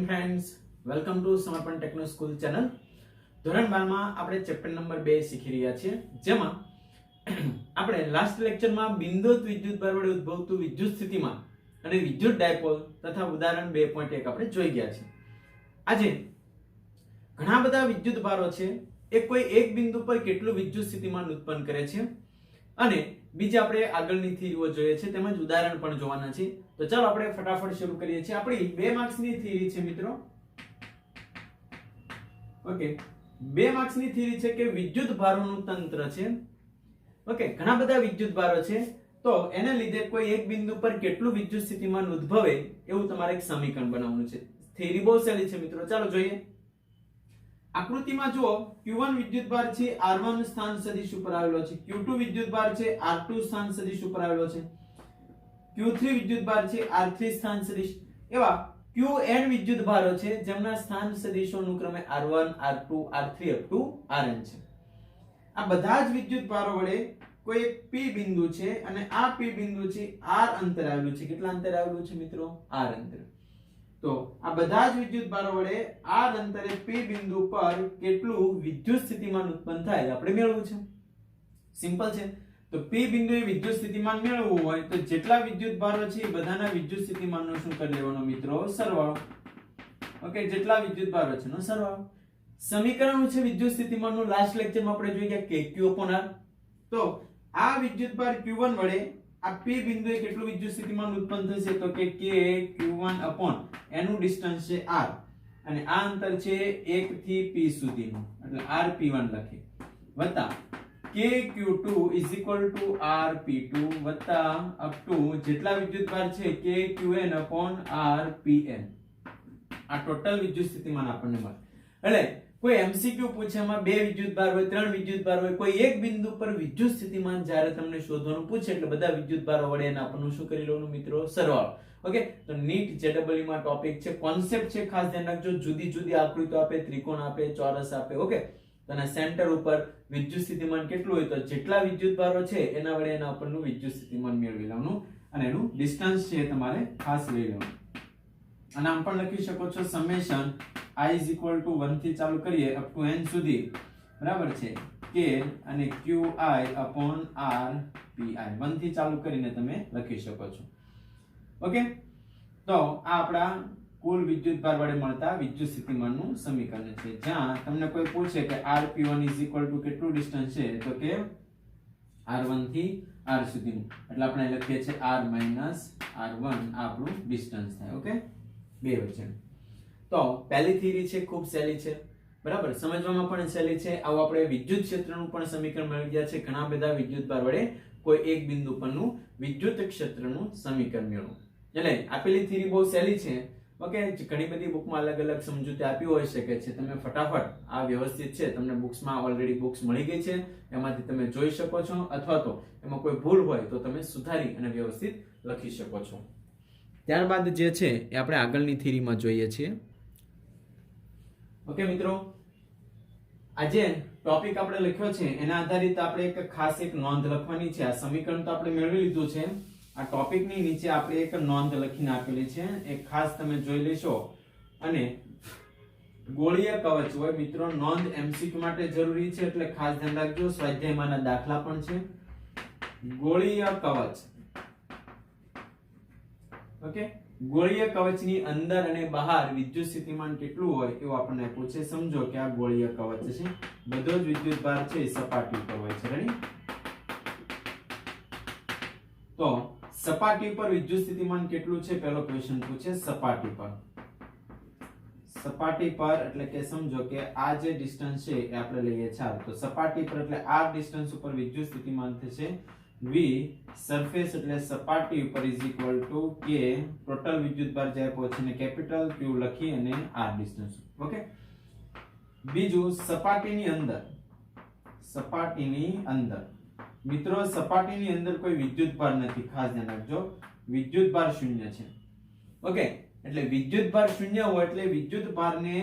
Friends, welcome to समर्पण techno school channel. ધોરણ 12 માં આપણે ચેપ્ટર નંબર 2 શીખી રહ્યા છીએ, જેમાં આપણે લાસ્ટ લેક્ચરમાં બિંદુત વિદ્યુતભાર વડે ઉદ્ભવતું વિદ્યુત સ્થિતિમાન અને વિદ્યુત ડાયપોલ તથા ઉદાહરણ 2.1 આપણે જોઈ ગયા છે। આજે ઘણા બધા વિદ્યુતભારો છે, એ કોઈ એક બિંદુ પર કેટલું વિદ્યુત સ્થિતિમાન ઉત્પન્ન કરે છે અને બીજા આપણે આગળની થિયરીઓ જોઈએ છે, તેમજ ઉદાહરણ પણ જોવાના છે। તો ચાલો આપણે ફટાફટ શરૂ કરીએ છીએ। આપણી 2 માર્ક્સની થિયરી છે મિત્રો। ઓકે, 2 માર્ક્સની થિયરી છે કે વિદ્યુત ભારોનું તંત્ર છે। ઓકે, ઘણા બધા વિદ્યુત ભારો છે, તો એને લીધે કોઈ એક બિંદુ પર કેટલું વિદ્યુત સ્થિતિમાન ઉદ્ભવે એવું તમારે એક સમીકરણ બનાવવાનું છે। થિયરી બહુ સહેલી છે મિત્રો, ચાલો જોઈએ। આકૃતિમાં જુઓ, Q1 વિદ્યુતભાર છે R1 સ્થાન સદિશ ઉપર આવેલો છે, Q2 વિદ્યુતભાર છે R2 સ્થાન સદિશ ઉપર આવેલો છે, Q3 વિદ્યુતભાર છે R3 સ્થાન સદિશ, એવા Qn વિદ્યુતભારો છે જેમના સ્થાન સદિશો અનુક્રમે R1 R2 R3 up to Rn છે। આ બધા જ વિદ્યુતભારો વડે કોઈ એક P બિંદુ છે અને આ P બિંદુ છે R અંતર આવેલું છે। કેટલા અંતર આવેલું છે મિત્રો? R અંતર। તો આ બધા જ વિદ્યુતભારો વડે R અંતરે P બિંદુ પર કેટલું વિદ્યુત સ્થિતિમાન ઉત્પન્ન થાય આપણે મેળવવું છે। સિમ્પલ છે। તો P બિંદુએ વિદ્યુત સ્થિતિમાન મેળવવું હોય તો જેટલા વિદ્યુતભારો છે એ બધાના વિદ્યુત સ્થિતિમાનનો શું કરી લેવાનો મિત્રો? સરવાળો। ઓકે, જેટલા વિદ્યુતભારો છે નો સરવાળો। સમીકરણ છે વિદ્યુત સ્થિતિમાનનું, લાસ્ટ લેક્ચરમાં આપણે જોઈ ગયા કે Q/R। તો આ વિદ્યુતભાર Q1 વડે આ P બિંદુએ કેટલું વિદ્યુત સ્થિતિમાન ઉત્પન્ન થશે? તો કે K Q1 એનું ડિસ્ટન્સ છે R અને આ અંતર છે 1 થી P સુધીનું, એટલે RP1 લખી, વત્તા K Q2 RP2 વત્તા અપ ટુ જેટલા વિદ્યુતભાર છે K Qn RPn। આ ટોટલ વિદ્યુત સ્થિતિમાન આપણને મળે। એટલે કોઈ MCQ પૂછે, એમાં 2 વિદ્યુતભાર હોય, 3 વિદ્યુતભાર હોય, કોઈ એક બિંદુ પર વિદ્યુત સ્થિતિમાન જ્યારે તમને શોધવાનું પૂછે એટલે બધા વિદ્યુતભારો વડે એને આપણને શું કરી લેવાનું મિત્રો? સરવાળો। ઓકે, તો નીટ JEE માં ટોપિક છે, કોન્સેપ્ટ છે, ખાસ ધ્યાન રાખજો। જુદી જુદી આકૃતિઓ આપે, ત્રિકોણ આપે, ચોરસ આપે, ઓકે, અને સેન્ટર ઉપર વિદ્યુત સ્થિતિમાન કેટલું હોય તો જેટલા વિદ્યુતભારો છે એના વડે એના ઉપરનું વિદ્યુત સ્થિતિમાન મેળવી લેવાનું અને એનું ડિસ્ટન્સ છે તમારે ખાસ લઈ લેવાનું। અને આમ પણ લખી શકો છો સમેશન I = 1 થી ચાલુ કરીએ અપ ટુ n સુધી, બરાબર છે, K અને QI R PI 1 થી ચાલુ કરીને તમે લખી શકો છો। ઓકે, તો આ આપણા કુલ વિદ્યુતભાર વડે મળતા વિદ્યુત સ્થિતિમાનનું સમીકરણ છે। જ્યાં તમને કોઈ પૂછે કે RP1 કેટલું ડિસ્ટન્સ છે, તો કે R1 થી R સુધીનું, એટલે આપણે લખીએ છીએ R - R1 આપણું ડિસ્ટન્સ થાય। ઓકે, બે વચ્ચે। તો પહેલી થિયરી છે ખૂબ સહેલી છે, બરાબર, સમજવામાં પણ સહેલી છે। આવું આપણે વિદ્યુત ક્ષેત્રનું પણ સમીકરણ મેળવી ગયા છે। ઘણા બધા વિદ્યુતભાર વડે કોઈ એક બિંદુ પરનું વિદ્યુત ક્ષેત્રનું સમીકરણ મેળવો, એટલે આપેલી થિયરી બહુ સહેલી છે। ઓકે, ઘણી બધી બુકમાં અલગ અલગ સમજૂતી આપી હોઈ શકે છે, તમે ફટાફટ આ વ્યવસ્થિત છે, તમને બુક્સમાં ઓલરેડી બુક્સ મળી ગઈ છે, એમાંથી તમે જોઈ શકો છો, અથવા તો એમાં કોઈ ભૂલ હોય તો તમે સુધારી અને વ્યવસ્થિત લખી શકો છો। ત્યારબાદ જે છે એ આપણે આગળની થિયરીમાં જોઈએ છીએ। ઓકે મિત્રો, આજે ટોપિક આપણે લખ્યો છે એના આધારિત આપણે એક ખાસ એક નોંધ લખવાની છે। આ સમીકરણ તો આપણે મેળવી લીધું છે, આ ટોપિકની નીચે આપણે એક નોંધ લખીને આપેલી છે, એ ખાસ તમે જોઈ લેશો। અને ગોળીય કવચ હોય મિત્રો, નોંધ MCQ માટે જરૂરી છે, એટલે ખાસ ધ્યાન રાખજો। સ્વાધ્યાયમાંના દાખલા પણ છે। ગોળીય કવચ, ઓકે, ગોળીય કવચની અંદર અને બહાર વિદ્યુત સ્થિતિમાન કેટલું હોય એવું આપણને પૂછે। સમજો કે આ ગોળીય કવચ છે, બધો જ વિદ્યુતભાર છે સપાટી પર હોય છે, રેડી? તો સપાટી પર વિદ્યુત સ્થિતિમાન કેટલું છે પહેલો ક્વેશ્ચન પૂછે। સપાટી પર, સપાટી પર એટલે કે સમજો કે આ જે ડિસ્ટન્સ છે એ આપણે લઈએ 4, તો સપાટી પર એટલે આ ડિસ્ટન્સ ઉપર વિદ્યુત સ્થિતિમાન થશે V સરફેસ એટલે સપાટી ઉપર = K ટોટલ વિદ્યુતભાર જે આપ્યો છે ને કેપિટલ Q લખી અને R ડિસ્ટન્સ। ઓકે, બીજું સપાટીની અંદર, સપાટીની અંદર મિત્રો, સપાટીની અંદર કોઈ વિદ્યુતભાર નથી, ખાસ ધ્યાન રાખજો, વિદ્યુતભાર શૂન્ય છે। ઓકે, એટલે વિદ્યુતભાર શૂન્ય હોય એટલે વિદ્યુતભારને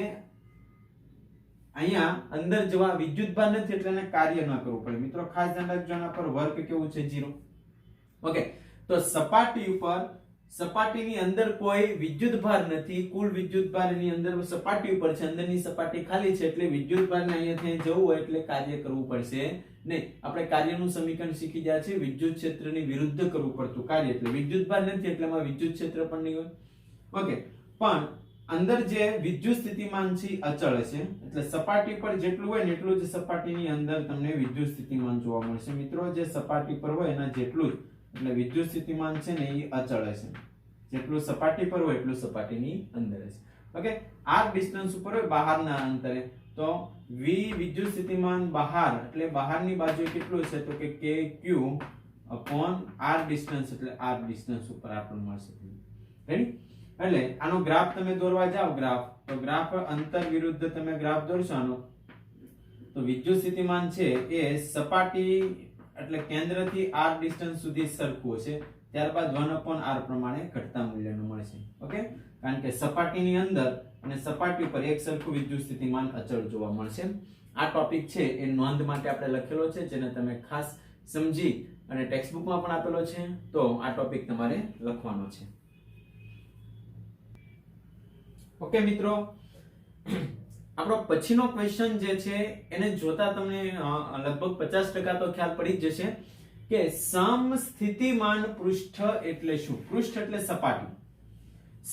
અહીંયા અંદર જવા વિદ્યુતભાર નથી એટલે એને કાર્ય ન કરવું પડે મિત્રો, ખાસ ધ્યાન રાખજો, આના પર વર્ક કેવું છે 0। ઓકે, તો સપાટી ઉપર સપાટીની અંદર કોઈ વિદ્યુતભાર નથી, કુલ વિદ્યુતભાર એની અંદર સપાટી ઉપર છે, અંદરની સપાટી ખાલી છે, એટલે વિદ્યુતભારને અહીંયાથી જવું હોય એટલે કાર્ય કરવું પડશે નહીં. આપણે કાર્યનું સમીકરણ શીખી ગયા છે, વિદ્યુત ક્ષેત્રની વિરુદ્ધ કરવું પડતું કાર્ય, એટલે વિદ્યુતભાર નથી એટલે એમાં વિદ્યુત ક્ષેત્ર પણ નહીં હોય. ઓકે, પણ અંદર જે વિદ્યુત સ્થિતિમાન છે અચળ છે, એટલે સપાટી પર જેટલું હોય ને એટલું જ સપાટીની અંદર તમને વિદ્યુત સ્થિતિમાન જોવા મળશે. મિત્રો જે સપાટી પર હોય એના જેટલું જ, એટલે વિદ્યુત સ્થિતિમાન છે ને એ અચળ છે, જેટલું સપાટી પર હોય એટલું સપાટીની અંદર છે. ઓકે, r ડિસ્ટન્સ ઉપર હોય બહારના અંતરે, તો v વિદ્યુત સ્થિતિમાન બહાર એટલે બહારની બાજુએ કેટલું છે તો કે kq r ડિસ્ટન્સ, એટલે r ડિસ્ટન્સ ઉપર આપણને મળશે. રેડી? એટલે આનો ગ્રાફ તમે દોરવા જાવ, તો ગ્રાફ અંતર વિરુદ્ધ તમે ગ્રાફ દોરશો આનો, તો વિદ્યુત સ્થિતિમાન છે એ સપાટી એટલે કેન્દ્રથી r ડિસ્ટન્સ સુધી સરખું હશે, ત્યારબાદ 1/r પ્રમાણે ઘટતા મૂલ્યનું મળશે. ઓકે, કારણ કે સપાટીની અંદર અને સપાટી પર એક સરખું વિદ્યુત સ્થિતિમાન અચળ જોવા મળશે. આ ટોપિક છે એ નોંધ માટે આપણે લખેલો છે, જેને તમે ખાસ સમજી અને ટેક્સ્ટ બુકમાં પણ આપેલો છે, તો આ ટોપિક તમારે લખવાનો છે. ઓકે મિત્રો, આપણો પછીનો ક્વેશ્ચન જે છે એને જોતા તમને લગભગ 50% તો ખ્યાલ પડી જ જશે કે સમસ્થિતિમાન પૃષ્ઠ એટલે શું. પૃષ્ઠ એટલે સપાટી,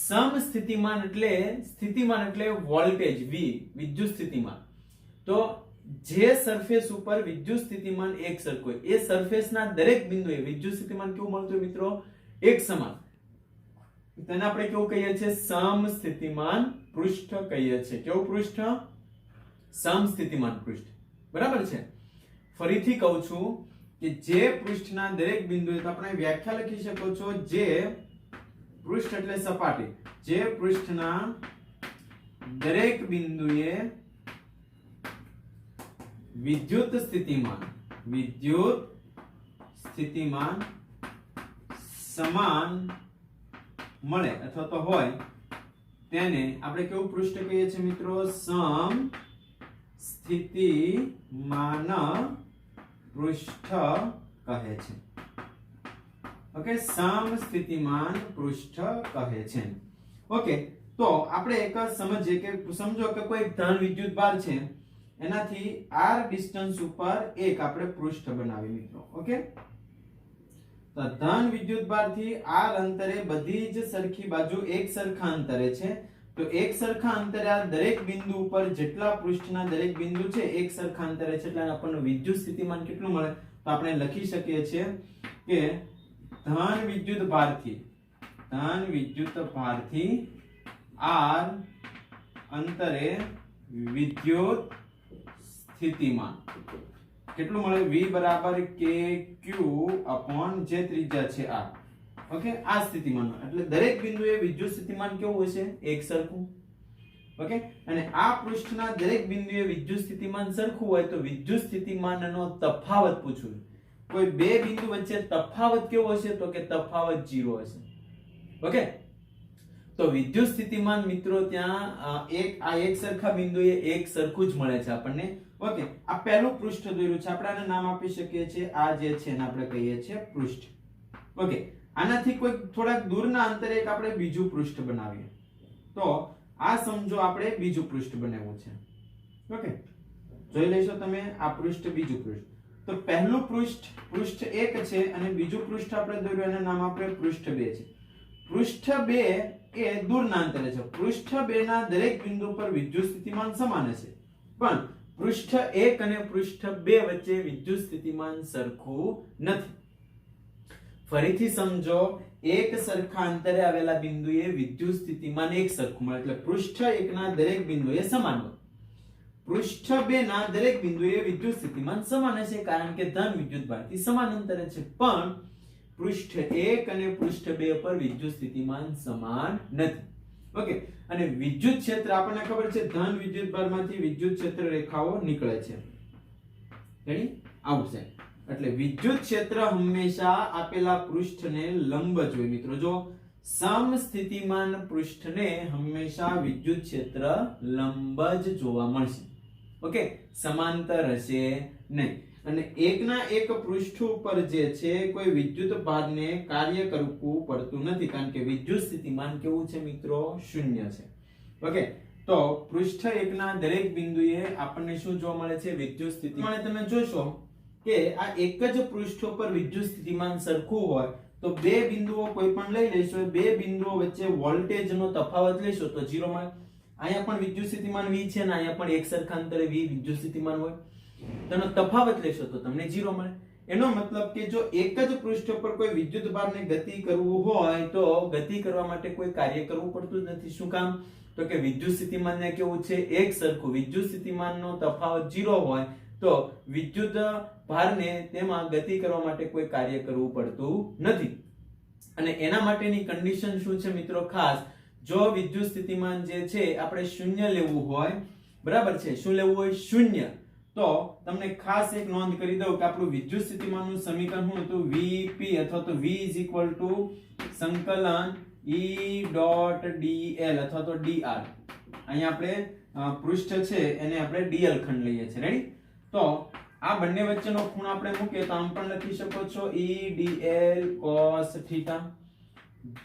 સમસ્થિતિમાન એટલે સ્થિતિમાન એટલે વોલ્ટેજ V, વિદ્યુત સ્થિતિમાન. તો જે સરફેસ ઉપર વિદ્યુત સ્થિતિમાન એક સરખું હોય એ સરફેસના દરેક બિંદુએ વિદ્યુત સ્થિતિમાન કેવું મળતું હોય મિત્રો? એક સમાન. તેને આપણે કેવું કહીએ છીએ? સમસ્થિતિમાન પૃષ્ઠ કહીએ છીએ. કેવું પૃષ્ઠ? સમસ્થિતિમાન પૃષ્ઠ. બરાબર છે? ફરીથી કહું છું કે જે પૃષ્ઠના દરેક બિંદુએ, તો આપણે વ્યાખ્યા લખી શકો છો, જે પૃષ્ઠ એટલે સપાટી, જે પૃષ્ઠના દરેક બિંદુએ વિદ્યુત સ્થિતિમાન સમાન મળે અથવા તો હોય તેને આપણે કેવું પૃષ્ઠ કહીએ છીએ મિત્રો? સમસ્થિતિમાન પૃષ્ઠ કહે છે. ઓકે, સમસ્થિતિમાન પૃષ્ઠ કહે છે. ઓકે, તો આપણે એક સમજીએ કે સમજો કે કોઈ ધન વિદ્યુતભાર છે, એનાથી r ડિસ્ટન્સ ઉપર એક આપણે પૃષ્ઠ બનાવી મિત્રો. ઓકે, તો ધન વિદ્યુતભારથી r અંતરે બધી જ સરખી બાજુ એક સરખા અંતરે છે, તો એક સરખા અંતરે આ દરેક બિંદુ ઉપર જેટલા પૃષ્ઠના દરેક બિંદુ છે એક સરખા અંતરે છે, એટલે આપણને વિદ્યુત સ્થિતિમાન કેટલું મળે? તો આપણે લખી શકીએ છીએ કે ધન વિદ્યુતભારથી r અંતરે વિદ્યુત સ્થિતિમાન કેટલું મળે? v બરાબર kq જે ત્રિજ્યા છે r. ઓકે, આ સ્થિતિમાન એટલે દરેક બિંદુએ વિદ્યુત સ્થિતિમાન કેવું હશે? એક સરખું. ઓકે, અને આ પૃષ્ઠના દરેક બિંદુએ વિદ્યુત સ્થિતિમાન સરખું હોય તો વિદ્યુત સ્થિતિમાનનો તફાવત પૂછવું. કોઈ બે બિંદુ વચ્ચે તફાવત કેવો હશે? તો કે તફાવત 0 હશે. ઓકે, તો વિદ્યુત સ્થિતિમાન મિત્રો ત્યાં એક સરખા બિંદુએ એક સરખું જ મળે છે આપણને. ઓકે, આ પહેલું પૃષ્ઠ દોર્યું છે, આપણે આને નામ આપી શકીએ છીએ, આ જે છે એને આપણે કહીએ છીએ પૃષ્ઠ. ઓકે, આનાથી કોઈ થોડાક દૂરના અંતરે એક આપણે બીજું પૃષ્ઠ બનાવીએ, તો આ સમજો આપણે બીજું પૃષ્ઠ બનાવ્યું છે. ઓકે, જોઈ લેશો તમે આ પૃષ્ઠ, બીજું પૃષ્ઠ. તો પહેલું પૃષ્ઠ 1 છે અને બીજું પૃષ્ઠ આપણે દોર્યું, એનું નામ આપણે પૃષ્ઠ 2 છે. પૃષ્ઠ 2 એ દૂરના અંતરે છે. પૃષ્ઠ 2 ના દરેક બિંદુ પર વિદ્યુત સ્થિતિમાન સમાન હશે, પણ પૃષ્ઠ 1 અને પૃષ્ઠ 2 વચ્ચે વિદ્યુત સ્થિતિમાન સરખું નથી. ફરીથી સમજો, એક સરખા અંતરે આવેલા બિંદુએ વિદ્યુત સ્થિતિમાન એક સરખું મળે, એટલે પૃષ્ઠ 1 ના દરેક બિંદુએ સમાન હોય. પૃષ્ઠ 2 ના દરેક બિંદુએ વિદ્યુત સ્થિતિમાન સમાન હશે, કારણ કે ધન વિદ્યુતભારથી સમાન અંતરે છે. પણ પૃષ્ઠ 1 અને પૃષ્ઠ 2 પર વિદ્યુત સ્થિતિમાન સમાન નથી. ઓકે, અને વિદ્યુત ક્ષેત્ર આપણને ખબર છે, ધન વિદ્યુતભારમાંથી વિદ્યુત ક્ષેત્ર રેખાઓ નીકળે છે. રેડી? આવું છે. એટલે વિદ્યુત ક્ષેત્ર હંમેશા આપેલા પૃષ્ઠને લંબ જ હોય મિત્રો. જો સમસ્થિતિમાન પૃષ્ઠને હંમેશા વિદ્યુત ક્ષેત્ર લંબ જ જોવા મળશે. ઓકે, સમાંતર હશે નહીં. અને એકના એક પૃષ્ઠ ઉપર જે છે કોઈ વિદ્યુત ભારને કાર્ય કરવું પડતું નથી, કારણ કે વિદ્યુત સ્થિતિમાન કેવું છે મિત્રો? શૂન્ય છે. ઓકે, તો પૃષ્ઠ એકના દરેક બિંદુએ આપણને શું જોવા મળે છે? વિદ્યુત સ્થિતિમાન. તમે જોશો કે આ એક જ પૃષ્ઠ ઉપર વિદ્યુત સ્થિતિમાન સરખું હોય તો બે બિંદુઓ કોઈ પણ લઈ લેશો, બે બિંદુઓ વચ્ચે વોલ્ટેજનો તફાવત લેશો તો 0 મળે. અહીંયા પણ વિદ્યુત સ્થિતિમાન V છે ને અહીંયા પણ એક સરખા અંતરે V વિદ્યુત સ્થિતિમાન હોય, તેનો તફાવત લેશો તો તમને 0 મળે. એનો મતલબ કે જો એક જ પૃષ્ઠ પર કોઈ વિદ્યુત ભારને ગતિ કરવું હોય તો ગતિ કરવા માટે કોઈ કાર્ય કરવું પડતું જ નથી. શું કામ? તો કે વિદ્યુત સ્થિતિમાનને કેવું છે? એક સરખું. વિદ્યુત સ્થિતિમાનનો તફાવત 0 હોય તો વિદ્યુત ભારને તેમાં ગતિ કરવા માટે કોઈ કાર્ય કરવું પડતું નથી. અને એના માટેની કન્ડિશન શું છે મિત્રો? ખાસ જો વિદ્યુત સ્થિતિમાન જે છે આપણે શૂન્ય લેવું હોય, બરાબર છે, શું લેવું હોય? શૂન્ય. તો તમને ખાસ એક નોંધ કરી દઉં કે આપણું વિદ્યુત સ્થિતિમાનનું સમીકરણ શું હતું? Vp અથવા તો V સંકલન E.dl અથવા તો dr. અહીંયા આપણે પૃષ્ઠ છે એને આપણે dl ખંડ લઈએ છીએ. રેડી? તો આ બંને વચ્ચેનો ખૂણો આપણે મૂકીએ તો આમ પણ લખી શકો છો E.dl cos θ.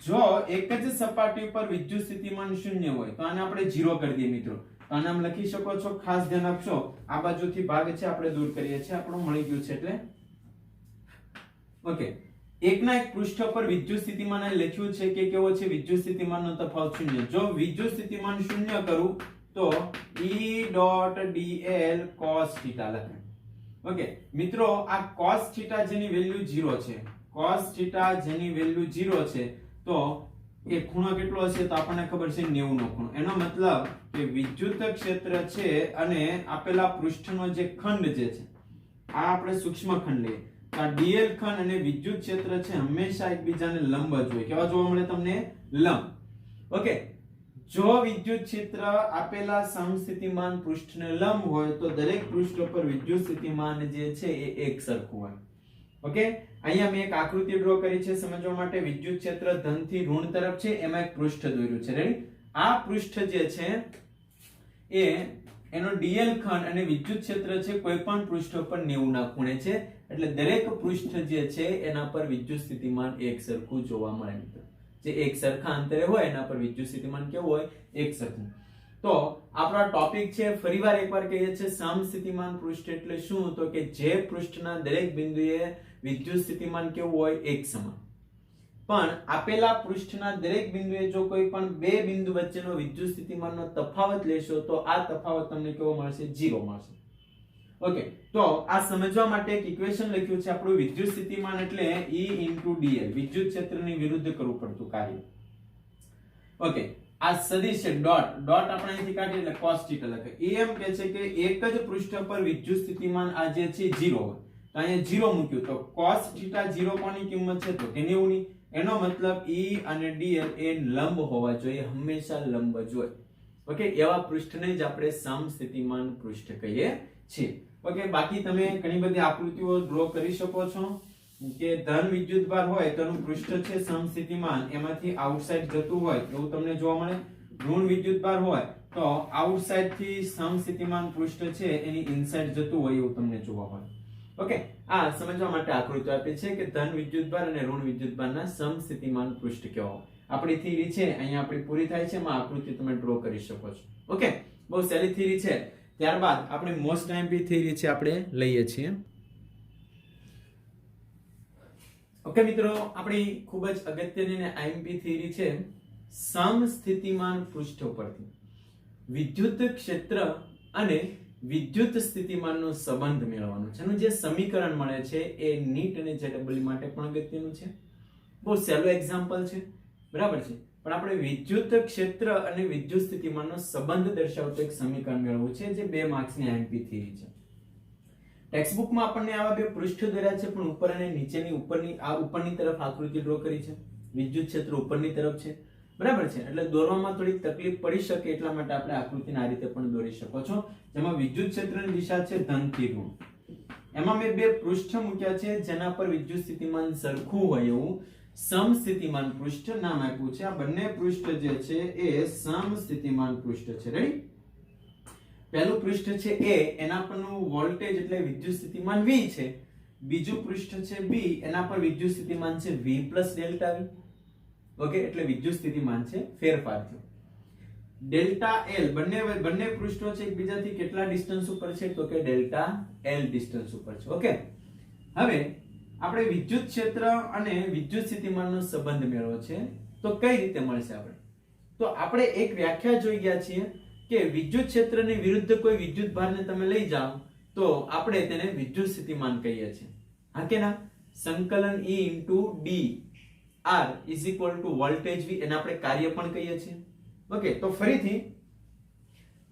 જો એક જ સપાટી પર વિદ્યુત સ્થિતિમાન શૂન્ય હોય તો આને આપણે 0 કરી દઈએ મિત્રો. તો આને આમ લખી શકો છો. ખાસ ધ્યાન આપશો, આ બાજુથી ભાગ છે આપણે દૂર કરીએ છીએ, આપણો મળી ગયું છે એટલે. ઓકે, એકના એક પૃષ્ઠ પર વિદ્યુત સ્થિતિમાન લખ્યું છે કે કેવો છે? વિદ્યુત સ્થિતિમાનનો તફાવત શૂન્ય. જો વિદ્યુત સ્થિતિમાન શૂન્ય કરું તો E.dl cos θ લખાય. ઓકે મિત્રો, આ cos θ જેની વેલ્યુ 0 છે, cos θ જેની વેલ્યુ 0 છે તો એ ખૂણો કેટલો હશે? તો આપણને ખબર છે 90 નો ખૂણો. એનો મતલબ કે વિદ્યુત ક્ષેત્ર છે અને આપેલા પૃષ્ઠનો જે ખંડ જે છે આ આપણે સૂક્ષ્મ ખંડ લઈએ. આ dl ખંડ અને વિદ્યુત ક્ષેત્ર છે હંમેશા એકબીજાને લંબ જ હોય. કેવા જોવા મળે તમને? લંબ. ઓકે, જો વિદ્યુત ક્ષેત્ર આપેલા સમસ્થિતિમાન પૃષ્ઠને લંબ હોય તો દરેક પૃષ્ઠ પર વિદ્યુત સ્થિતિમાન જે છે એ એક સરખું હોય. ઓકે, અહીંયા મેં એક આકૃતિ ડ્રો કરી છે સમજવા માટે. વિદ્યુત ક્ષેત્ર ધન થી ઋણ તરફ છે, એમાં એક પૃષ્ઠ દોર્યું છે. રેડી? આ પૃષ્ઠ જે છે એ એનો dl ખંડ અને વિદ્યુત ક્ષેત્ર છે કોઈ પણ પૃષ્ઠ પર 90 ના ખૂણે છે, એટલે દરેક પૃષ્ઠ જે છે એના પર વિદ્યુત સ્થિતિમાન એક સરખું જોવા મળે મિત્રો. જે એક સરખા અંતરે હોય એના પર વિદ્યુત સ્થિતિમાન કેવું હોય? એક સરખું. તો આપણો ટોપિક છે, ફરીવાર એકવાર કહીએ છીએ, સમસ્થિતિમાન પૃષ્ઠ એટલે શું? તો કે જે પૃષ્ઠના દરેક બિંદુએ વિદ્યુત સ્થિતિમાન કેવું હોય? એક સમાન. પણ આપેલા પૃષ્ઠના દરેક બિંદુએ જો કોઈ પણ બે બિંદુ વચ્ચેનો વિદ્યુત સ્થિતિમાનનો તફાવત લેશો તો આ તફાવત તમને કેવો મળશે? 0 મળશે. ઓકે, તો આ સમજવા માટે એક ઇક્વેશન લખ્યું છે આપણું. વિદ્યુત સ્થિતિમાન એટલે E.dl, વિદ્યુત ક્ષેત્રની વિરુદ્ધ કરવું પડતું કાર્ય. ઓકે, આ સદિશ છે ડોટ આપણે અહીંથી કાઢીએ એટલે cos θ લખે. એમ કહે છે કે એક જ પૃષ્ઠ પર વિદ્યુત સ્થિતિમાન આ જે છે 0 હોય તો અહીંયા 0 મૂક્યું તો cos θ 0 કોની કિંમત છે? તો કે 90 ની. એનો મતલબ E અને dl એ લંબ હોવા જોઈએ, હંમેશા લંબ જ હોય. ઓકે, એવા પૃષ્ઠને જ આપણે સમસ્થિતિમાન પૃષ્ઠ કહીએ છીએ. ઓકે, બાકી તમે ઘણી બધી આકૃતિઓ ડ્રો કરી શકો છો કે ધન વિદ્યુત ભાર હોય તો એનું પૃષ્ઠ છે સમસ્થિતિમાન, એમાંથી આઉટસાઇડ જતું હોય એવું તમને જોવા મળે. ઋણ વિદ્યુત ભાર હોય તો આઉટસાઇડ થી સમસ્થિતિમાન પૃષ્ઠ છે એની ઇનસાઇડ જતું હોય એવું તમને જોવા મળે. ઓકે, આ સમજવા માટે આકૃતિ આપી છે કે ધન વિદ્યુત ભાર અને ઋણ વિદ્યુત ભારના સમસ્થિતિમાન પૃષ્ઠ કેવા હોય. આપણી થિયરી છે અહીંયા આપણી પૂરી થાય છે, એમાં આકૃતિ તમે ડ્રો કરી શકો છો. ઓકે, બહુ સહેલી થિયરી છે. ત્યારબાદ આપણે મોસ્ટ આઈએમપી થિયરી છે આપણે લઈએ છીએ. ઓકે મિત્રો, આપણી ખૂબ જ અગત્યની આઈએમપી થિયરી છે સમસ્થિતિમાન પૃષ્ઠ પરથી વિદ્યુત ક્ષેત્ર અને વિદ્યુત સ્થિતિમાનનો સંબંધ મેળવવાનો છે. એનું જે સમીકરણ મળે છે એ નીટ અને જેડબલ્યુ માટે પણ અગત્યનું છે. બહુ સહેલું એક્ઝામ્પલ છે, બરાબર છે, પણ આપણે વિદ્યુત ક્ષેત્ર અને વિદ્યુત સ્થિતિમાનનો સંબંધ દર્શાવતું એક સમીકરણ મેળવવું છે જે 2 માર્ક્સની આઈએમપી થિયરી છે. ટેક્સ્ટ બુકમાં આપણને આવા બે પૃષ્ઠ દોર્યા છે, પણ ઉપર અને નીચેની ઉપરની તરફ આકૃતિ ડ્રો કરી છે. વિદ્યુત ક્ષેત્ર ઉપરની તરફ છે, બરાબર છે, એટલે દોરવામાં થોડી તકલીફ પડી શકે એટલા માટે આપણે આકૃતિને આ રીતે પણ દોરી શકો છો, જેમાં વિદ્યુત ક્ષેત્રની દિશા છે ધન થી ઋણ. એમાં મેં બે પૃષ્ઠ મૂક્યા છે જેના પર વિદ્યુત સ્થિતિમાન સરખું હોય એવું સમસ્થિતિમાન પૃષ્ઠ નામ આપ્યું છે. આ બંને પૃષ્ઠ જે છે એ સમસ્થિતિમાન પૃષ્ઠ છે. રેડી? પહેલું પૃષ્ઠ છે A, એના પરનું વોલ્ટેજ એટલે વિદ્યુત સ્થિતિમાન V છે. બીજું પૃષ્ઠ છે B, એના પર વિદ્યુત સ્થિતિમાન છે V plus delta V. Okay, એટલે વિદ્યુત સ્થિતિમાન છે ફેરફાર થયો. ડેલ્ટા L બંને પૃષ્ઠો છે એકબીજાથી કેટલા ડિસ્ટન્સ ઉપર છે? તો કે ડેલ્ટા L ડિસ્ટન્સ ઉપર છે. ઓકે, હવે આપણે વિદ્યુત ક્ષેત્ર અને વિદ્યુત સ્થિતિમાનનો સંબંધ મેળવવો છે. તો કઈ રીતે મળશે આપણે? તો આપણે એક વ્યાખ્યા જોઈ ગયા છીએ કે વિદ્યુત ક્ષેત્રની વિરુદ્ધ કોઈ વિદ્યુત ભારને તમે લઈ જાઓ તો આપણે તેને વિદ્યુત સ્થિતિમાન કહીએ છીએ. હા કે ના? સંકલન E into D R is equal to voltage V, એને આપણે કાર્ય પણ કહીએ છીએ. ઓકે, તો ફરીથી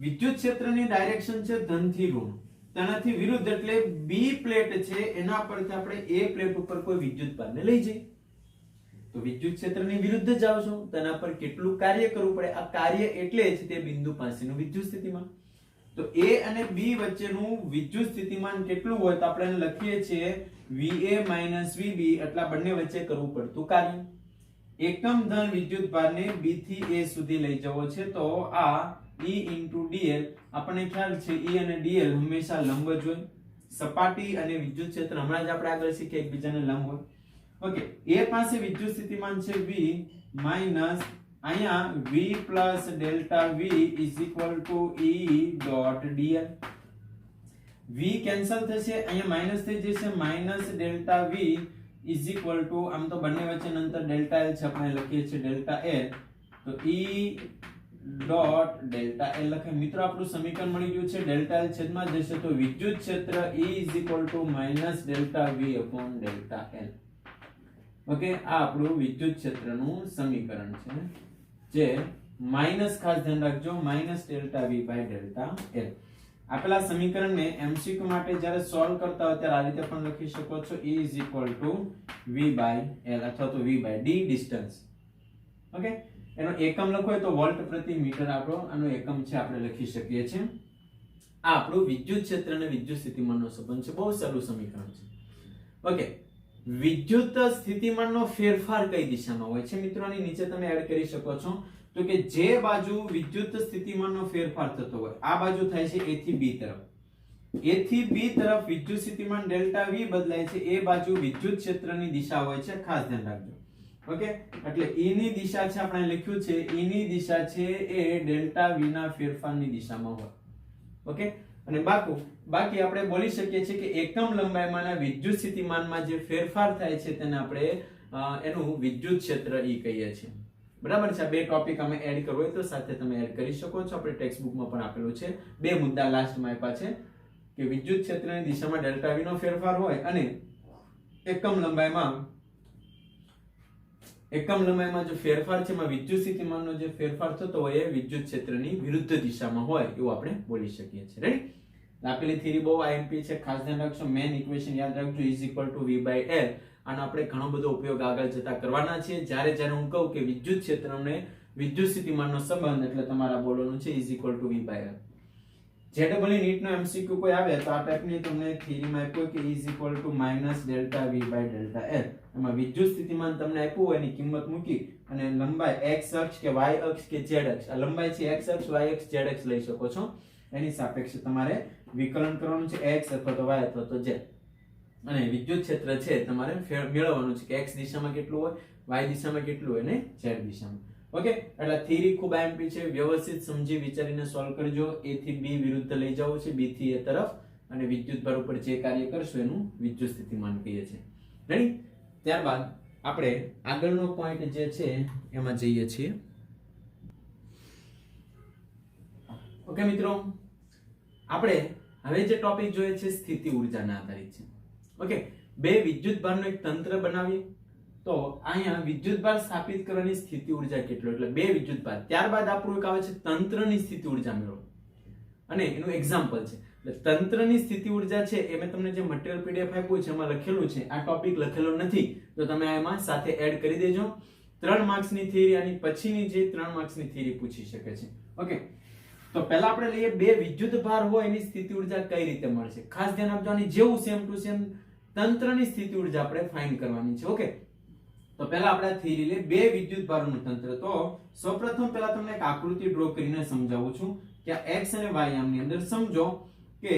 વિદ્યુત ક્ષેત્રની ડાયરેક્શન છે ધનથી ઋણ, તેનાથી વિરુદ્ધ એટલે B પ્લેટ છે એના પરથી આપણે A પ્લેટ ઉપર કોઈ વિદ્યુત ભારને લઈ જઈએ તો વિદ્યુત ક્ષેત્રની વિરુદ્ધ જાવ છો, તેના પર કેટલું કાર્ય કરવું પડે? આ કાર્ય એટલે જ તે બિંદુ પાસેનું વિદ્યુત સ્થિતિમાન. તો A અને B વચ્ચેનું વિદ્યુત સ્થિતિમાન કેટલું હોય? તો આપણે એને લખીએ છીએ VA VB, એટલા બંને વચ્ચે કરવું પડતું કાર્ય. એકમ ધન વિદ્યુત ભારને B થી A સુધી લઈ જવો છે તો આ E into dl, આપણને ખ્યાલ છે E અને dl હંમેશા લંબ જ હોય. સપાટી અને વિદ્યુત ક્ષેત્ર હમણાં જ આપણે આગળ શીખ્યા એકબીજાને લંબ હોય. ઓકે, A પાસે વિદ્યુત સ્થિતિમાન છે V માઈનસ અહીંયા V plus delta V is equal two E dot dl. V cancel થશે, અહીંયા માઈનસ થઈ જશે, minus delta V is equal two, આમ તો બંને વચ્ચે અંતર ડેલ્ટા L છે, આપણે લખીએ છીએ ડેલ્ટા L, તો E ડોટ ડેલ્ટા L લખાય. મિત્રો આપણું સમીકરણ મળી ગયું છે. ડેલ્ટા L છેદમાં જશે તો વિદ્યુત ક્ષેત્ર E is equal to minus delta V upon delta L. Okay, આ આપણું વિદ્યુત ક્ષેત્રનું સમીકરણ છે, જે માઈનસ, ખાસ ધ્યાન રાખજો, minus delta V by delta L. આપેલા સમીકરણને MCQ માટે જ્યારે સોલ્વ કરતા હોય ત્યારે આ રીતે પણ લખી શકો છો, E is equal to V by L અથવા તો V by D distance. Okay, એનો એકમ લખો હોય તો વોલ્ટ પ્રતિ મીટર આપણો આનો એકમ છે, આપણે લખી શકીએ છીએ. આ આપણું વિદ્યુત ક્ષેત્ર અને વિદ્યુત સ્થિતિમાનનો સંબંધ છે. બહુ સારું સમીકરણ છે. ઓકે, વિદ્યુત સ્થિતિમાનનો ફેરફાર કઈ દિશામાં હોય છે? મિત્રોની નીચે તમે એડ કરી શકો છો. તો કે જે બાજુ વિદ્યુત સ્થિતિમાનનો ફેરફાર થતો હોય, આ બાજુ થાય છે A થી B તરફ. A થી B તરફ વિદ્યુત સ્થિતિમાન ડેલ્ટા V બદલાય છે, એ બાજુ વિદ્યુત ક્ષેત્રની દિશા હોય છે, ખાસ ધ્યાન રાખજો. ઓકે, એટલે E ની દિશા છે, આપણે લખ્યું છે E ની દિશા છે એ ડેલ્ટા V ના ફેરફારની દિશામાં હોય. ઓકે, અને બાકી આપણે બોલી શકીએ છીએ કે એકમ લંબાઈમાંના વિદ્યુત સ્થિતિમાનમાં જે ફેરફાર થાય છે તેને આપણે એનું વિદ્યુત ક્ષેત્ર E કહીએ છીએ. બરાબર છે? બે ટોપિક અમે એડ કરવો હોય તો સાથે તમે એડ કરી શકો છો. આપણે ટેક્સ્ટ બુકમાં પણ આપેલું છે. બે મુદ્દા લાસ્ટમાં આપ્યા છે કે વિદ્યુત ક્ષેત્રની દિશામાં ડેલ્ટા V નો ફેરફાર હોય અને એકમ લંબાઈમાં જો ફેરફાર છે એમાં વિદ્યુત સ્થિતિમાનનો જે ફેરફાર થતો હોય એ વિદ્યુત ક્ષેત્રની વિરુદ્ધ દિશામાં હોય એવું આપણે બોલી શકીએ છીએ. રેડી? આપેલી થિયરી બહુ IMP છે, ખાસ ધ્યાન રાખજો. મેન ઇક્વેશન યાદ રાખજો, is equal two V by L. આનો આપણે ઘણો બધો ઉપયોગ આગળ જતા કરવાના છે. જ્યારે હું કહું કે વિદ્યુત ક્ષેત્ર અને વિદ્યુત સ્થિતિમાનનો સંબંધ, એટલે તમારા બોલવાનું છે is equal two V by L. જે ડબલ નીટનો MCQ કોઈ આવે તો આ ટાઈપની તમને થિયરીમાં આપ્યો કે is equal to minus delta V by delta L. એમાં વિદ્યુત સ્થિતિમાન તમને આપ્યું હોય એની કિંમત મૂકી અને લંબાઈ x અક્ષ કે y અક્ષ કે z અક્ષ, આ લંબાઈ છે x અક્ષ, y અક્ષ, z અક્ષ લઈ શકો છો. એની સાપેક્ષે તમારે વિકલન કરવાનું છે x અથવા તો y અથવા તો z. અને વિદ્યુત ક્ષેત્ર છે તમારે મેળવવાનું છે કે x દિશામાં કેટલું હોય, y દિશામાં કેટલું હોય અને z દિશામાં. ઓકે, એટલે થિયરી ખૂબ IMP છે. વ્યવસ્થિત સમજી વિચારીને સોલ્વ કરજો. A થી B વિરુદ્ધ લઈ જવું છે, B થી A તરફ, અને વિદ્યુત ભાર ઉપર જે કાર્ય કરશું એનું વિદ્યુત સ્થિતિમાન કહીએ છીએ. રેડી? ત્યારબાદ આપણે આગળનો પોઈન્ટ જે છે એમાં જઈએ છીએ. ઓકે મિત્રો, આપણે હવે જે ટોપિક જોઈએ છે સ્થિતિ ઉર્જાના આધારિત છે. ઓકે, બે વિદ્યુત ભારનો એક તંત્ર બનાવીએ તો અહીંયા વિદ્યુત ભાર સ્થાપિત કરવાની સ્થિતિ ઉર્જા કેટલો, એટલે બે વિદ્યુત ભાર. ત્યારબાદ આપણું એક આવે છે તંત્રની સ્થિતિ ઉર્જા મેળવો, અને એનું એક્ઝામ્પલ છે. એટલે તંત્રની સ્થિતિ ઉર્જા છે એ મેં તમને જે મટીરીયલ PDF આપ્યું છે એમાં લખેલું છે. આ ટોપિક લખેલો નથી તો તમે એમાં સાથે એડ કરી દેજો. 3 માર્ક્સની થિયરી, આની પછીની જે 3 માર્ક્સની થિયરી પૂછી શકે છે. ઓકે, તો પહેલા આપણે લઈએ બે વિદ્યુત ભાર હોય એની સ્થિતિ ઉર્જા કઈ રીતે મળશે. ખાસ ધ્યાન આપજો, આની જેવું સેમ ટુ સેમ તંત્રની સ્થિતિ ઉર્જા આપણે ફાઇન્ડ કરવાની છે. ઓકે, તો પહેલા આપણે થિયરી લે બે વિદ્યુત ભારોનું તંત્ર. તો સૌપ્રથમ પહેલા તમને એક આકૃતિ ડ્રો કરીને સમજાવું છું. કે આ x અને y યામની અંદર સમજો કે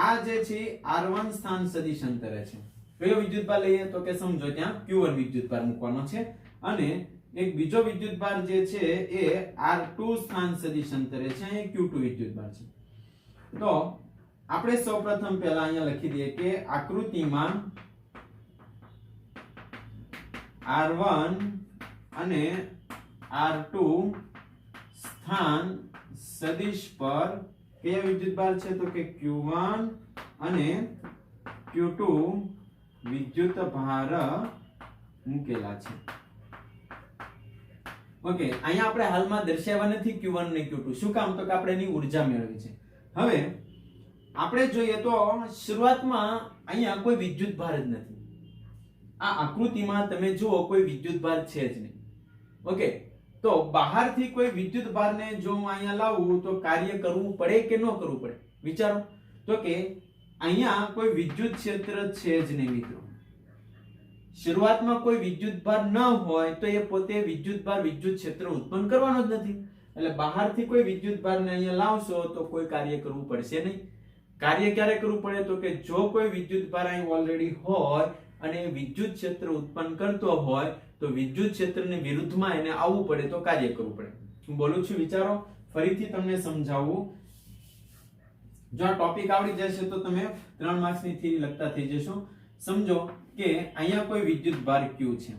આ જે છે r1 સ્થાન સદિશ અંતરે છે. કયો વિદ્યુતભાર લઈએ તો કે સમજો ત્યાં q1 વિદ્યુતભાર મૂકવાનો છે અને એક બીજો વિદ્યુતભાર જે છે એ r2 સ્થાન સદિશ અંતરે છે અને q2 વિદ્યુતભાર છે. તો આપણે સૌપ્રથમ પહેલા અહીંયા લખી દઈએ કે આકૃતિમાં r1 અને r2 સ્થાન સદિશ પર કયા વિદ્યુતભાર છે તો કે q1 અને q2 વિદ્યુતભાર મૂકેલા છે. ઓકે, અહીંયા આપણે હાલમાં દર્શાવ્યા નથી q1 અને q2. શું કામ તો કે આપણે એની ઊર્જા મેળવી છે. હવે આપણે જોઈએ તો શરૂઆતમાં અહીંયા કોઈ વિદ્યુતભાર જ નથી. આ આકૃતિમાં તમે જુઓ કોઈ વિદ્યુતભાર છે જ નહીં. ઓકે, તો બહારથી કોઈ વિદ્યુતભારને જો હું અહીંયા લાવું તો કાર્ય કરવું પડે કે ન કરવું પડે વિચારો. તો કે અહીંયા કોઈ વિદ્યુત ક્ષેત્ર છે જ નહીં મિત્રો. શરૂઆતમાં કોઈ વિદ્યુતભાર ન હોય તો એ પોતે વિદ્યુતભાર વિદ્યુત ક્ષેત્ર ઉત્પન્ન કરવાનો જ નથી. એટલે બહારથી કોઈ વિદ્યુતભારને અહીંયા લાવશો તો કોઈ કાર્ય કરવું પડશે નહીં. કાર્ય ક્યારે કરવું પડે તો કે જો કોઈ વિદ્યુતભાર અહીં ઓલરેડી હોય અને વિદ્યુત ક્ષેત્ર ઉત્પન્ન કરતો હોય તો વિદ્યુત ક્ષેત્રની વિરુદ્ધમાં એને આવવું પડે તો કાર્ય કરવું પડે. હું બોલું છું વિચારો, ફરીથી તમને સમજાવું. જો આ ટોપિક આવડી જશે તો તમે 3 માર્ક્સની થિયરી લખતા થઈ જશો. સમજો કે અહીંયા કોઈ વિદ્યુતભાર q છે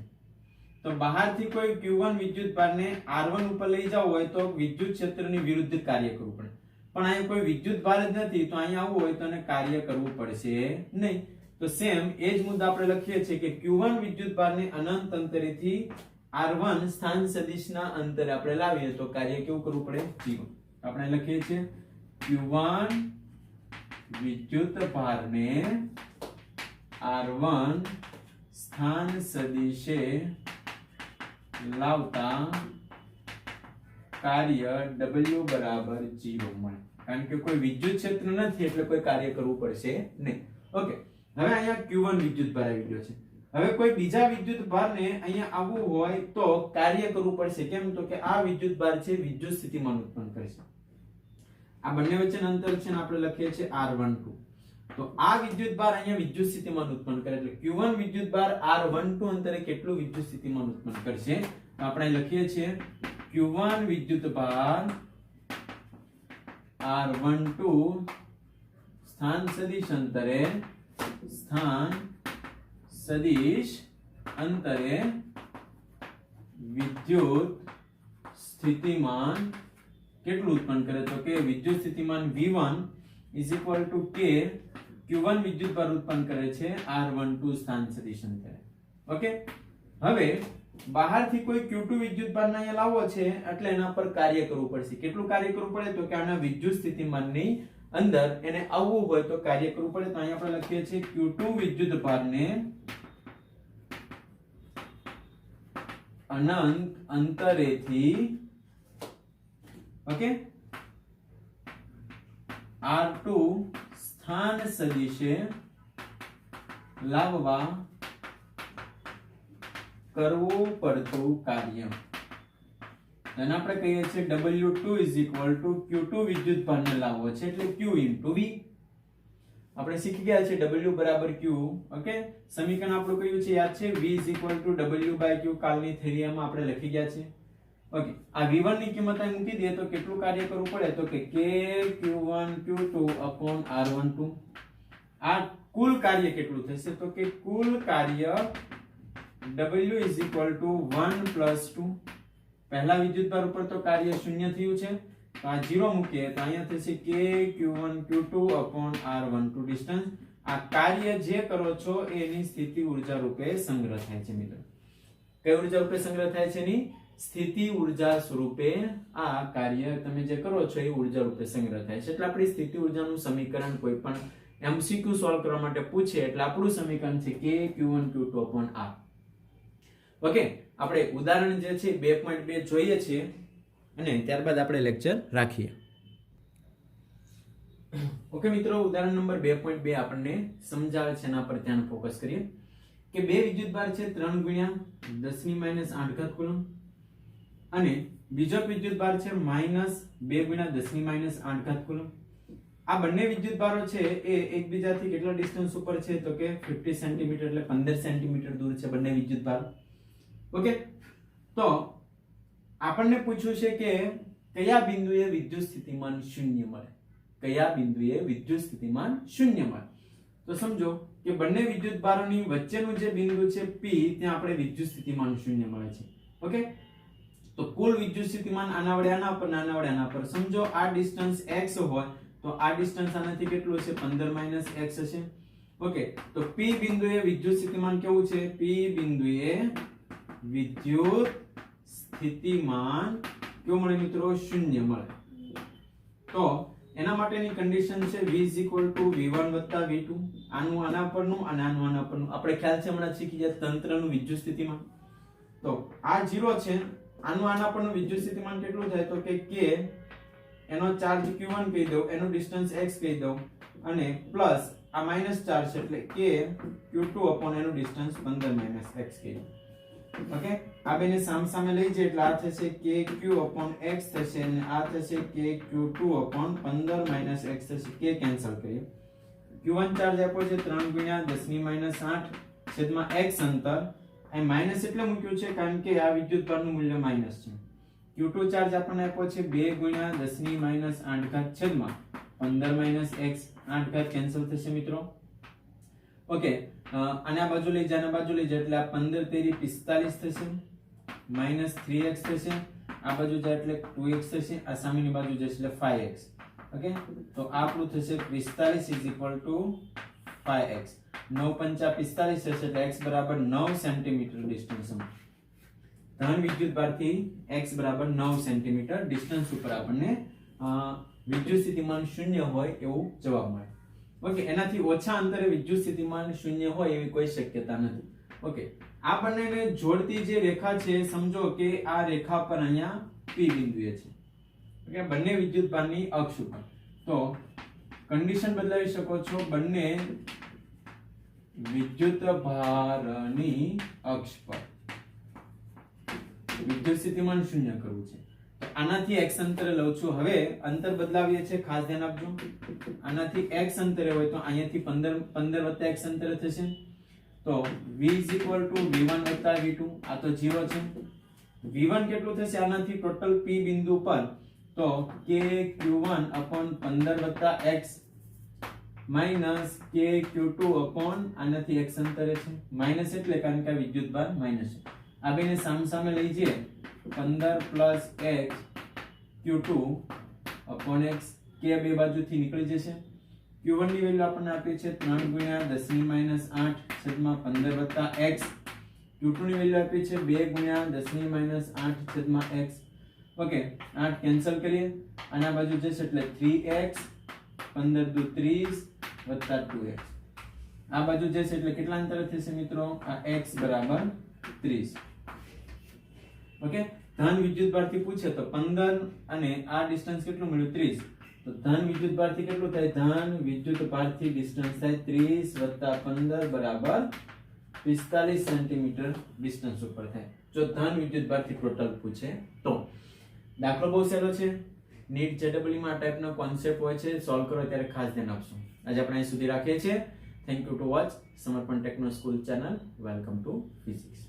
તો બહારથી કોઈ q1 વિદ્યુતભારને r1 ઉપર લઈ જવું હોય તો વિદ્યુત ક્ષેત્રની વિરુદ્ધ કાર્ય કરવું પડે. પણ અહીંયા કોઈ વિદ્યુતભાર જ નથી તો અહીંયા આવવું હોય તો એને કાર્ય કરવું પડશે નહીં. તો સેમ એ જ મુદ્દા આપણે લખીએ છીએ કે q1 વિદ્યુતભારને અનંત અંતરેથી r1 સ્થાન સદિશના અંતરે આપણે લાવીએ તો કાર્ય કેવું કરવું પડે 0. આપણે લખીએ છીએ q1 વિદ્યુતભારને r1 સ્થાન સદિશે લાવતા કાર્ય w બરાબર 0 મળે. કારણ કે કોઈ વિદ્યુત ક્ષેત્ર નથી એટલે કોઈ કાર્ય કરવું પડશે નહીં. ઓકે, હવે અહીંયા q1 વિદ્યુતભાર આવી ગયો છે. હવે કોઈ બીજા વિદ્યુતભારને અહીંયા આવવું હોય તો કાર્ય કરવું પડશે. કેમ તો કે આ વિદ્યુતભાર છે વિદ્યુત સ્થિતિમાન ઉત્પન્ન કરશે. આ બંને વચ્ચેનું અંતર છે ને આપણે લખીએ છીએ r12. તો આ વિદ્યુતભાર અહીંયા વિદ્યુત સ્થિતિમાન ઉત્પન્ન કરે એટલે q1 વિદ્યુતભાર r12 અંતરે કેટલું વિદ્યુત સ્થિતિમાન ઉત્પન્ન કરશે તો આપણે લખીએ છીએ q1 વિદ્યુતભાર r12 સ્થાન સદિશ અંતરે વિદ્યુત સ્થિતિમાન કેટલું ઉત્પન્ન કરે તો કે વિદ્યુત સ્થિતિમાન v1 is equal to k q1 વિદ્યુતભાર ઉત્પન્ન કરે છે r12 સ્થાન સદિશ અંતરે. ઓકે, હવે બહારથી કોઈ q2 વિદ્યુતભારને અહીંયા લાવવો છે એટલે એના પર કાર્ય કરવું પડશે. કેટલું કાર્ય કરવું પડે તો કે આના વિદ્યુત સ્થિતિમાનની અંદર એને આવવું હોય તો કાર્ય કરવું પડે. તો અહીંયા આપણે લખીએ છીએ q2 વિદ્યુતભારને અનંત અંતરેથી ઓકે r2 સ્થાન સદિશે લાવવા કરવું પડતું કાર્ય. અને આપણે કહીએ છીએ w2 q2 વિદ્યુતભારને લાવવો છે એટલે q * v. આપણે શીખી ગયા છે w બરાબર q. ઓકે, સમીકરણ આપણું કયું છે યાદ છે v w/q. કાલની થિયરીમાં આપણે લખી ગયા છે. ઓકે, આ v1 ની કિંમત અહીં મૂકી દઈએ તો કેટલું કાર્ય કરવું પડે તો કે k q1 q2 r12. આ કુલ કાર્ય કેટલું થશે તો કે કુલ કાર્ય w = 1 + 2. પહેલા વિદ્યુતભાર ઉપર તો કાર્ય 0 થયું છે તો આ 0 મૂકીએ તો અહીંયા થશે k q1 q2 r12 distance. આ કાર્ય જે કરો છો એની સ્થિતિ ઊર્જા રૂપે સંગ્રહ થાય છે મિત્રો. કઈ ઊર્જા રૂપે સંગ્રહ થાય છે? એની સ્થિતિ ઊર્જા સ્વરૂપે આ કાર્ય તમે જે કરો છો એ ઊર્જા રૂપે સંગ્રહ થાય છે. એટલે આપણી સ્થિતિ ઊર્જાનું સમીકરણ કોઈ પણ MCQ સોલ્વ કરવા માટે પૂછે એટલે આપણું સમીકરણ છે k q1 q2 r. Okay, આપણે ઉદાહરણ જે છે 2.2 જોઈએ છીએ અને ત્યારબાદ આપણે લેક્ચર રાખીએ. ઓકે મિત્રો, ઉદાહરણ નંબર 2.2 આપણને સમજાવે છે એના પર ધ્યાન ફોકસ કરીએ કે બે વિદ્યુતભાર છે 3 × 10⁻⁸ કુલમ અને બીજો વિદ્યુત ભાર છે -2 × 10⁻8 કુલમ. આ બંને વિદ્યુત ભારો છે એ એકબીજાથી કેટલા ડિસ્ટન્સ ઉપર છે તો કે 50 સેન્ટીમીટર એટલે 15 સેન્ટીમીટર દૂર છે બંને વિદ્યુત ભારો. ઓકે, તો આપણને પૂછ્યું છે કે કયા બિંદુએ વિદ્યુત સ્થિતિમાન શૂન્ય મળે, કયા બિંદુએ વિદ્યુત સ્થિતિમાન શૂન્ય મળે. તો સમજો કે બંને વિદ્યુત ભારોની વચ્ચેનું જે બિંદુ છે P ત્યાં આપણે વિદ્યુત સ્થિતિમાન શૂન્ય મળે છે. ઓકે, તો કુલ વિદ્યુત સ્થિતિમાન આના વડે આના પર, આના વડે આના પર. સમજો આ ડિસ્ટન્સ x હોય તો આ ડિસ્ટન્સ આનાથી કેટલું હશે 15 - x હશે. ઓકે, તો P બિંદુએ વિદ્યુત સ્થિતિમાન કેવું છે? P બિંદુએ વિદ્યુત સ્થિતિમાન કેવું મળે મિત્રો? શૂન્ય મળે. તો એના માટેની કન્ડિશન છે v v1 + v2. આનું આના પરનું અને આનું આના પરનું. આપણે ખ્યાલ છે હમણાં શીખી ગયા તંત્રનું વિદ્યુત સ્થિતિમાન. તો આ 0 છે, આનું આના પરનું વિદ્યુત સ્થિતિમાન કેટલું થાય તો કે k, એનો ચાર્જ q1 કહી દઉં, એનું ડિસ્ટન્સ x કહી દઉં, અને પ્લસ આ માઈનસ ચાર્જ છે એટલે k q2 એનું ડિસ્ટન્સ 15 - x કહી દઉં. ઓકે, આ બેને સામસામે લઈ જાય એટલે આ થશે kq/x થશે અને આ થશે kq2/15 - x થશે. k કેન્સલ કરીએ. q1 ચાર્જ આપ્યો છે 3 × 10⁻8 છેદમાં x અંતર. અહીં માઈનસ એટલે મૂક્યું છે કારણ કે આ વિદ્યુત ભારનું મૂલ્ય માઈનસ છે. q2 ચાર્જ આપણને આપ્યો છે 2 × 10⁻8 છેદમાં 15 - x. 8 કેન્સલ થશે મિત્રો. ઓકે, અને આ બાજુ લઈ જાય, આના બાજુ લઈ જાય એટલે આ 15 તેરી 45 થશે, -3x થશે. આ બાજુ જાય એટલે 2x થશે, આ સામેની બાજુ જશે એટલે 5x. ઓકે, તો આ આપણું થશે 45 = 5x. 9 × 5 = 45 થશે એટલે x = 9 સેન્ટીમીટર ડિસ્ટન્સ. ધન વિદ્યુત ભારથી x = 9 સેન્ટીમીટર ડિસ્ટન્સ ઉપર આપણને વિદ્યુત સ્થિતિમાન શૂન્ય હોય એવું જવાબ મળે. ઓકે, એનાથી ઓછા અંતરે વિદ્યુત સ્થિતિમાન શૂન્ય હોય એવી કોઈ શક્યતા નથી. ઓકે, આ બંનેને જોડતી જે રેખા છે સમજો કે આ રેખા પર અહીંયા P બિંદુએ છે. ઓકે, બંને વિદ્યુત ભારની અક્ષ ઉપર. તો કન્ડિશન બદલાવી શકો છો, બંને વિદ્યુત ભારની અક્ષ પર વિદ્યુત સ્થિતિમાન શૂન્ય કરવું છે. તો આનાથી x અંતરે લઉં છું. હવે અંતર બદલાવીએ છે, ખાસ ધ્યાન આપજો. આનાથી x અંતરે હોય તો અહીંયાથી 15 + x અંતરે થશે. તો v = v1 + v2. આ તો 0 છે. v1 કેટલું થશે આનાથી ટોટલ p બિંદુ પર? તો kq1/15 + x kq2 આનાથી x અંતરે છે. માઈનસ એટલે કારણ કે આ વિદ્યુત ભાર માઈનસ છે. આ બેને સામસામે લઈ જઈએ 15 + x q2/x. k બે બાજુથી નીકળી જશે. q1 ની વેલ્યુ આપણને આપી છે 3 × 10⁻8 છેદમાં 15 + x. q2 ની વેલ્યુ આપી છે 2 × 10⁻8 છેદમાં x. ઓકે, 8 કેન્સલ કરીએ, આના બાજુ જશે એટલે 3x 15 × 30 + 2x. આ બાજુ જશે એટલે કેટલા અંતરે થશે મિત્રો? આ x = 30. ઓકે, ધન વિદ્યુત ભારથી પૂછે તો 15 અને આ ડિસ્ટન્સ કેટલું મળ્યું? 30. તો ધન વિદ્યુત ભારથી કેટલું થાય? ધન વિદ્યુત ભારથી ડિસ્ટન્સ થાય 30 + 15 = 45 સેન્ટીમીટર ડિસ્ટન્સ ઉપર થાય. જો ધન વિદ્યુત ભારથી ટોટલ પૂછે તો. દાખલો બહુ સહેલો છે. નીટ જેડબલઈ માં આ ટાઈપનો કોન્સેપ્ટ હોય છે, સોલ્વ કરો ત્યારે ખાસ ધ્યાન આપશો. આજે આપણે અહીં સુધી રાખીએ છીએ. થેન્ક યુ ટુ વોચ સમર્પણ techno school channel. Welcome to physics.